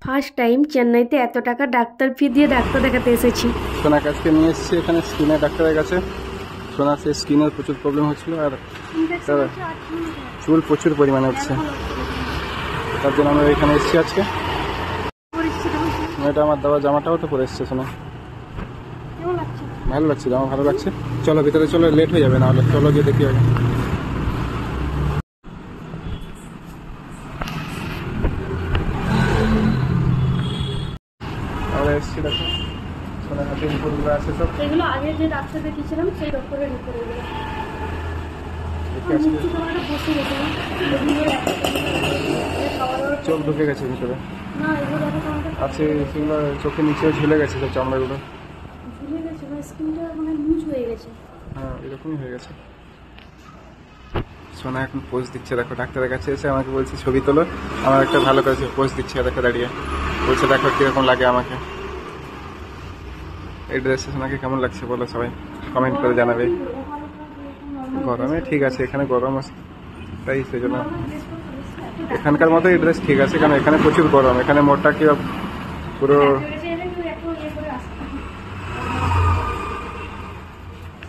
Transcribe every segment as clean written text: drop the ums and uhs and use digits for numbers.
First time চেন্নাইতে এত টাকা ডাক্তার ফি দিয়ে ডাক্তার দেখাতে এসেছি। সোনা কাছকে নিয়ে এসেছি এখানে স্কিনের ডাক্তারের কাছে। সোনার সে স্কিনের প্রচুর প্রবলেম হচ্ছিল আর চুল প্রচুর পরিমাণে উঠছে, তার জন্য আমরা এখানে এসেছি আজকে। এটা আমার দেওয়া জামাটাও তো পরে এসছে সোনা, ভালো লাগছে, জামা ভালো লাগছে। চলো ভিতরে চলো, লেট হয়ে যাবে, নাহলে চলো গিয়ে দেখি আগে। আমরা এসেছি, দেখো সোনার হাতে রিপোর্টগুলো আছে সব। এগুলো আগে যে ডাক্তার দেখিয়েছিলাম সেই ডক্টরের রিপোর্ট। চোখ ঢুকে গেছে ভিতরে আছে, সেগুলো চোখের নিচেও ঝুলে গেছে সব চামড়াগুলো, ঝুলে গেছে, স্কিনটা মানে লুজ হয়ে গেছে। হ্যাঁ এরকমই হয়ে গেছে। সোনা এখন পোজ দিচ্ছে, দেখো ডাক্তারের কাছে এসে আমাকে বলছে ছবি তোলো। আমার একটা ভালো করে পোজ দিচ্ছে, দেখো দাঁড়িয়ে বলছে দেখো কিরকম লাগে আমাকে। এই ড্রেসে সোনাকে কেমন লাগছে বলো, সবাই কমেন্ট করে জানাবে। গরমে ঠিক আছে, এখানে গরম আছে তাই সেজন্য এখানকার মতো এই ড্রেস ঠিক আছে, কারণ এখানে প্রচুর গরম। এখানে মোটা কি পুরো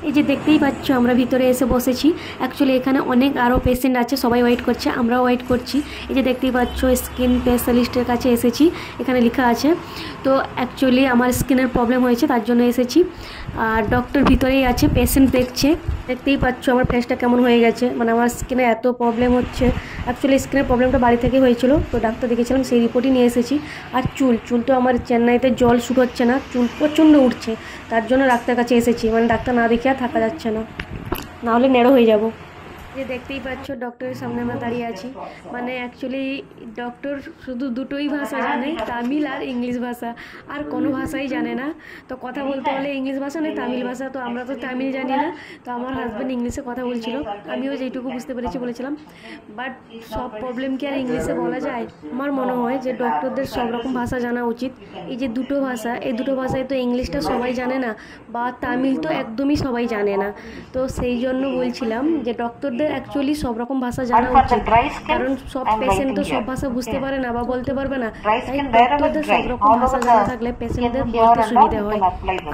এই যে দেখতেই পাচ্ছ আমরা ভিতরে এসে বসেছি। অ্যাকচুয়ালি এখানে অনেক আরও পেশেন্ট আছে, সবাই ওয়েট করছে, আমরাও ওয়েট করছি। এই যে দেখতেই পাচ্ছ স্কিন স্পেশালিস্টের কাছে এসেছি, এখানে লেখা আছে। তো অ্যাকচুয়ালি আমার স্কিনের প্রবলেম হয়েছে, তার জন্য এসেছি। আর ডক্টর ভিতরেই আছে, পেশেন্ট দেখছে। দেখতেই পাচ্ছ আমার ফেসটা কেমন হয়ে গেছে, মানে আমার স্কিনে এত প্রবলেম হচ্ছে। অ্যাকচুয়ালি স্কিনের প্রবলেমটা বাড়ি থেকে হয়েছিল, তো ডাক্তার দেখেছিলাম, সেই রিপোর্টই নিয়ে এসেছি। আর চুল তো আমার চেন্নাইতে জল শুট হচ্ছে না, চুল প্রচণ্ড উঠছে, তার জন্য ডাক্তার কাছে এসেছি। মানে ডাক্তার না দেখে আর থাকা যাচ্ছে না, নাহলে নেড়ো হয়ে যাব। যে দেখতেই পাচ্ছ ডক্টরের সামনে আমরা দাঁড়িয়ে আছি। মানে অ্যাকচুয়ালি ডক্টর শুধু দুটোই ভাষা জানে, তামিল আর ইংলিশ ভাষা, আর কোনো ভাষাই জানে না। তো কথা বলতে হলে ইংলিশ ভাষা নয় তামিল ভাষা, তো আমরা তো তামিল জানি না। তো আমার হাজব্যান্ড ইংলিশে কথা বলছিল, আমিও যেইটুকু বুঝতে পেরেছি বলেছিলাম। বাট সব প্রবলেম কি আর ইংলিশে বলা যায়? আমার মনে হয় যে ডক্টরদের সব রকম ভাষা জানা উচিত। এই যে দুটো ভাষা, এই দুটো ভাষায় তো ইংলিশটা সবাই জানে না, বা তামিল তো একদমই সবাই জানে না। তো সেই জন্য বলছিলাম যে ডক্টরদের অ্যাকচুয়ালি সব রকম ভাষা জানা উচিত, কারণ সব পেশেন্ট তো সব ভাষা বুঝতে পারে না বা বলতে পারবে না। তাই ডক্টরদের সব রকম ভাষা জানা থাকলে পেশেন্টদের বলতে সুবিধা হয়।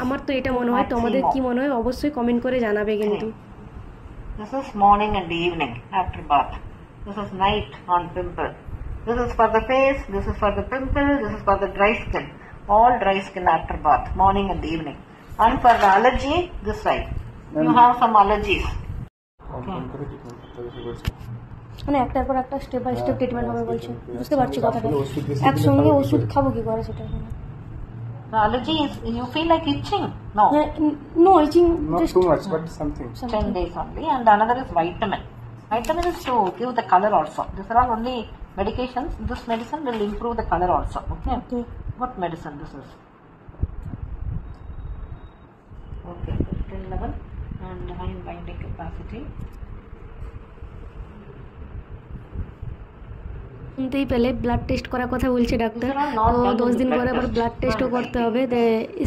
আমার তো এটা মনে হয়, তোমাদের কি মনে হয় অবশ্যই কমেন্ট করে জানাবে কিন্তু। This is morning and evening after bath. This is night on pimple. This is for the face, this is for the pimple, this is for the dry skin. All dry skin after bath, morning and evening. And for the allergy, this side. You have some allergies. মানে একটার পর একটা step by step treatment হবে বলছে, বুঝতে পারছি কথাটা। একসঙ্গে ওষুধ খাবো কি করে সেটা? The allergy is, you feel like itching? No. No itching, not just too much but something. 10 days only. And another is vitamin. Vitamin is to give the color also. These are all only medications. This medicine will improve the color also. Okay. What medicine this is? Okay. 10 level and high binding capacity. শুনতেই পেলে blood test করার কথা বলছে doctor. তো 10 দিন পরে আবার blood টেস্টও করতে হবে।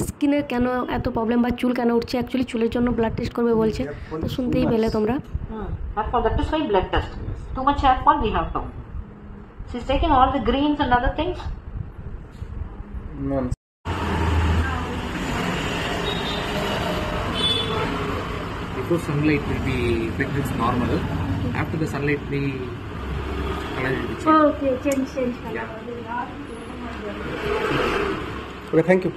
স্কিনের কেন এত প্রবলেম বা চুল কেন উঠছে, অ্যাকচুয়ালি চুলের জন্য ব্লাড টেস্ট করবে বলছে। তো শুনতেই পেলে তোমরা। That is why blood test. Too much hair fall we have to. She's taking all the greens and other things. No. Before sunlight will be like this normal. After the sunlight the color will be changed. Okay, change color. Okay, thank you.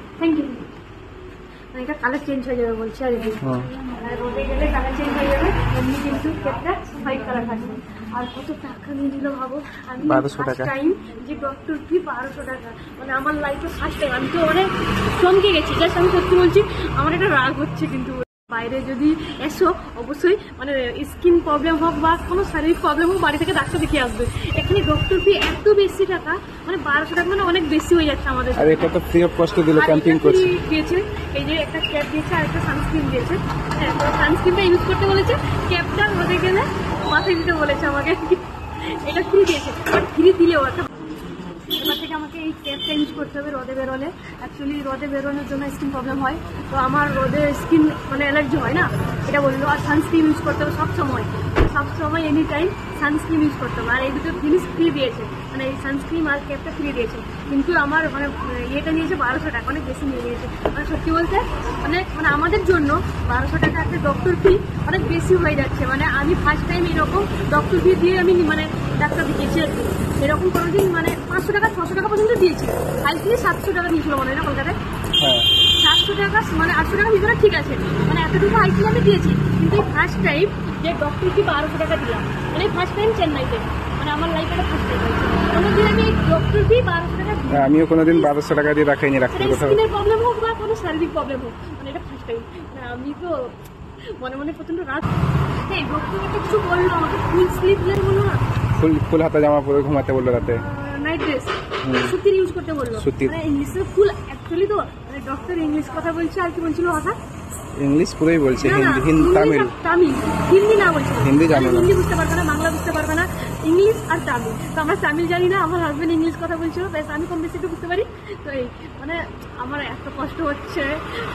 এটা colour change হয়ে যাবে বলছে, আর রোদে গেলে colour change হয়ে যাবে, এমনি কিন্তু কেকটা হোয়াইট কালার থাকবে। আর কত টাকা নিয়ে দিল ভাবো, আমি 1200 টাকা টাইম যে ডক্টর ফি 1200 টাকা, মানে আমার লাইফে ফার্স্ট টাইম। আমি তো অনেক চমকে গেছি, জাস্ট আমি সত্যি বলছি, আমার একটা রাগ হচ্ছে। কিন্তু বাইরে যদি এসো অবশ্যই মানে স্কিন প্রবলেম হোক বা কোনো শারীরিক প্রবলেম হোক, বাড়ি থেকে ডাক্তার দেখিয়ে আসবে। এখানে ডক্টর ফি এত বেশি টাকা, মানে 1200 টাকা মানে অনেক বেশি হয়ে যাচ্ছে আমাদের। আর এটা তো ফ্রি অফ কস্টে দিল, ক্যাম্পিং করছে দিয়েছে। এই যে একটা ক্যাপ দিয়েছে আর একটা সানস্ক্রিন দিয়েছে। হ্যাঁ, তো সানস্ক্রিনটা ইউজ করতে বলেছে, ক্যাপটা রোদে গেলে মাথায় দিতে বলেছে আমাকে। এটা ফ্রি দিয়েছে, বাট ফ্রি দিলেও একটা এবার থেকে আমাকে এই ক্যাপটা ইউজ করতে হবে রোদে বেরোলে। অ্যাকচুয়ালি রোদে বেরোনোর জন্য স্কিন প্রবলেম হয়, তো আমার রোদে স্কিন মানে অ্যালার্জি হয় না, এটা বললো। আর সানস্ক্রিন ইউজ করতে হবে সবসময়, সবসময় এনি টাইম সানস্ক্রিন ইউজ করতে হবে। আর এই দুটো জিনিস ফ্রি দিয়েছে, মানে এই সানস্ক্রিন আর ক্যাপটা ফ্রি দিয়েছে, কিন্তু আমার মানে ইয়েটা নিয়েছে 1200 টাকা, অনেক বেশি নিয়ে নিয়েছে। মানে সত্যি বলতে অনেক মানে আমাদের জন্য 1200 টাকা একটা ডক্টর ফি অনেক বেশি হয়ে যাচ্ছে। মানে আমি ফার্স্ট টাইম এরকম ডক্টর ফি দিয়ে আমি মানে ডাক্তার দেখিয়েছি আর কি। এরকম কোনোদিন মানে 500 টাকা 600 টাকা পর্যন্ত দিয়েছি, কালকে 700 টাকা দিয়েছিল মনে হয় না কলকাতায়, 700 টাকা মানে 800 টাকা ভিতরে ঠিক আছে, মানে এতটুকু আইসিএল আমি দিয়েছি। কিন্তু ফার্স্ট টাইম যে ডক্টর ফি 1200 টাকা দিলাম, মানে ফার্স্ট টাইম চেন্নাইতে, মানে আমার লাইফে ফার্স্ট টাইম। কোনোদিন আমি ডক্টর ফি 1200 টাকা দিই, আমিও কোনোদিন 1200 টাকা দিয়ে দেখাইনি ডাক্তার কোথাও। স্কিনের প্রবলেম হোক বা কোনো শারীরিক প্রবলেম হোক, মানে এটা ফার্স্ট টাইম। আমি তো মনে মনে প্রচন্ড রাত। এই ডক্টর কিছু বললো আমাকে, ফুল স্লিভলেস বললো না, ফুল হাতা জামা পরে ঘুমাতে বললো রাতে, নাইট ড্রেস সুতির ইউজ করতে বললো। সুতির। মানে ইংলিশে ফুল অ্যাকচুয়ালি তো মানে ডক্টর ইংলিশ কথা বলছে, আর কি বলছিল ভাষা ইংলিশ পুরোই বলছে, না, না, হিন্দি ইংলিশ তামিল। আর তামিল, হিন্দি না বলছে, হিন্দি জানে না। হিন্দি বুঝতে পারবে না, বাংলা বুঝতে পারবে না, ইংলিশ আর তামিল। তো আমরা তামিল জানি না, আমার হাজবেন্ড ইংলিশ কথা বলছিল, বেশ আমি কম বেশি একটু বুঝতে পারি। তো এই মানে আমার এত কষ্ট হচ্ছে,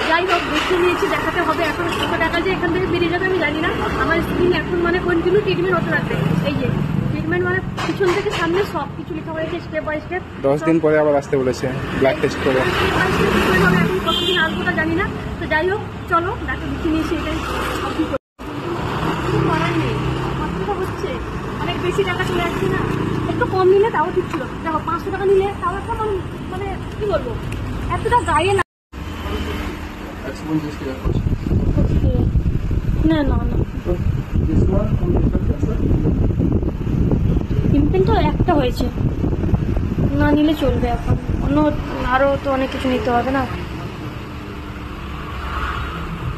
যাই হোক দেখিয়ে নিয়েছি, দেখাতে হবে। এখন কত টাকা যে এখান থেকে বেরিয়ে যাবে আমি জানি না। আমার স্কিন এখন মানে কন্টিনিউ ট্রিটমেন্ট হতে থাকবে। এই যে ট্রিটমেন্ট মানে পিছন থেকে সামনে সব কিছু লেখা হয়েছে স্টেপ বাই স্টেপ। 10 দিন পরে আবার আসতে বলেছে ব্লাড টেস্ট করে। এখন কতদিন আসবো তা জানি না। তো যাই হোক চলো ডাক্তার দেখিয়ে নিয়েছি, এটাই সব কিছু করার নেই। কতটা হচ্ছে অনেক বেশি টাকা চলে যাচ্ছে না, একটু কম নিলে তাও ঠিক ছিল। দেখো 500 টাকা নিলে তাও একটা মানে কি বলবো, এতটা গায়ে না। না না না, পিম্পল তো একটা হয়েছে, না নিলে চলবে। এখন অন্য আরও তো অনেক কিছু নিতে হবে না,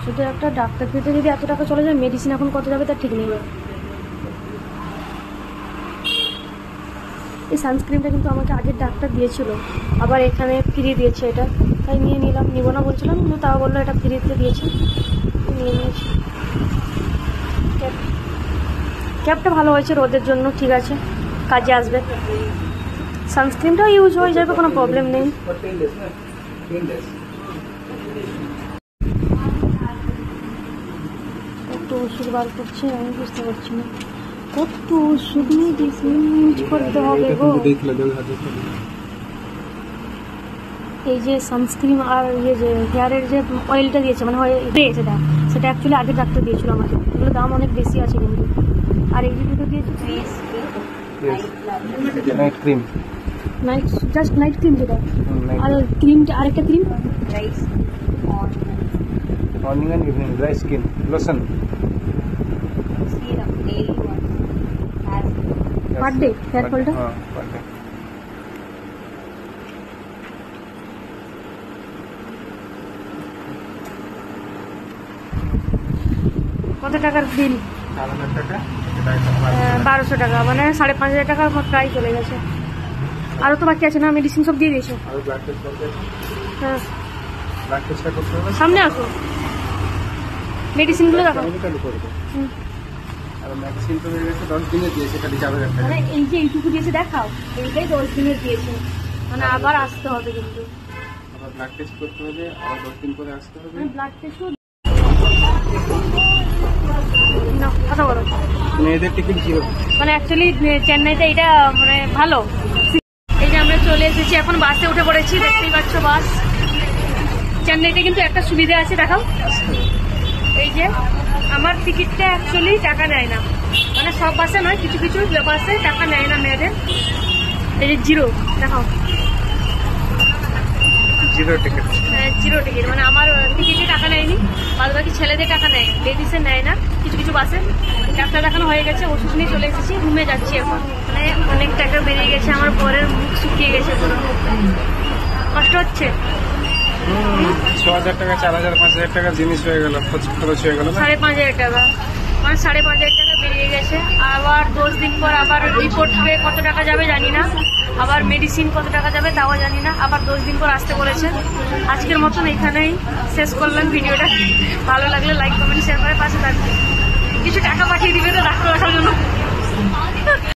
শুধু একটা ডাক্তার ফিতে যদি এত টাকা চলে যায়, মেডিসিন এখন কত যাবে তার ঠিক নেই। এই সানস্ক্রিনটা কিন্তু আমাকে আগের ডাক্তার দিয়েছিল, আবার এখানে ফ্রি দিয়েছে, এটা তাই নিয়ে নিলাম। নিব না বলছিলাম, কিন্তু তাও বললো এটা ফ্রিতে দিয়েছে, নিয়ে নিয়েছি। ক্যাপটা ভালো হয়েছে রোদের জন্য, ঠিক আছে, কাজে আসবে। সানস্ক্রিনটাও ইউজ হয়ে যাবে, কোনো প্রবলেম নেই। একটু ওষুধ বার করছে, আমি বুঝতে পারছি না কত ওষুধ ইউজ করতে হবে গো। এই যে সানস্ক্রিন আর ইয়ে যে হেয়ারের যে অয়েলটা দিয়েছে, মানে দিয়েছে দেখ, সেটা অ্যাকচুয়ালি আগে ডাক্তার দিয়েছিল আমাকে, এগুলো দাম অনেক বেশি আছে কিন্তু। আর এই যে দুটো দিয়েছে night cream, night just night cream যেটা, আর ক্রিমটা আরেকটা cream morning and evening dry skin lotion per day hair ফলটা। কত টাকার বিল? 1200 টাকা, মানে 5500 টাকার মতো প্রায় চলে গেছে। আরও তো বাকি আছে না, মেডিসিন সব দিয়ে দিয়েছে। হ্যাঁ সামনে আসো, মেডিসিনগুলো দেখো। মানে এই যে এইটুকু দিয়েছে দেখাও, এইটাই 10 দিনের দিয়েছে, মানে আবার আসতে হবে কিন্তু ব্লাড টেস্ট করতে হবে, আবার 10 দিন পরে আসতে হবে। ব্লাড টেস্ট না, কথা বলো। মেয়েদের টিকিট 0, মানে অ্যাকচুয়ালি চেন্নাইতে এটা মানে ভালো। এই যে আমরা চলে এসেছি, এখন বাসে উঠে পড়েছি, দেখতেই পাচ্ছ বাস। চেন্নাইতে কিন্তু একটা সুবিধা আছে, দেখাও। এই যে আমার টিকিটটা অ্যাকচুয়ালি টাকা নেয় না, মানে সব বাসে নয়, কিছু কিছু বাসে টাকা নেয় না মেয়েদের। এই যে 0 দেখাও, 0 টিকিট, 0 টিকিট, মানে আমার টিকিটে টাকা নেয়নি, বাদ বাকি ছেলেদের টাকা নেয়, লেডিসে নেয় না কিছু কিছু বাসে। ডাক্তার দেখানো হয়ে গেছে, ওষুধ নিয়ে চলে এসেছি, রুমে যাচ্ছি এখন। মানে অনেক টাকা বেরিয়ে গেছে, আমার বরের মুখ শুকিয়ে গেছে পুরো, কষ্ট হচ্ছে। 6000 টাকা 4000 5000 টাকা জিনিস হয়ে গেল, খরচ হয়ে গেল 5500 টাকা, মানে 5500 টাকা বেরিয়ে গেছে। আবার 10 দিন পর আবার রিপোর্ট কত টাকা যাবে জানি না, আবার মেডিসিন কত টাকা যাবে তাও জানি না, আবার 10 দিন পর আসতে বলেছে। আজকের মতন এখানেই শেষ করলাম ভিডিওটা। ভালো লাগলে লাইক কমেন্ট শেয়ার করে পাশে থাকবে। কিছু টাকা পাঠিয়ে দিবে তো ডাক্তার দেখার জন্য।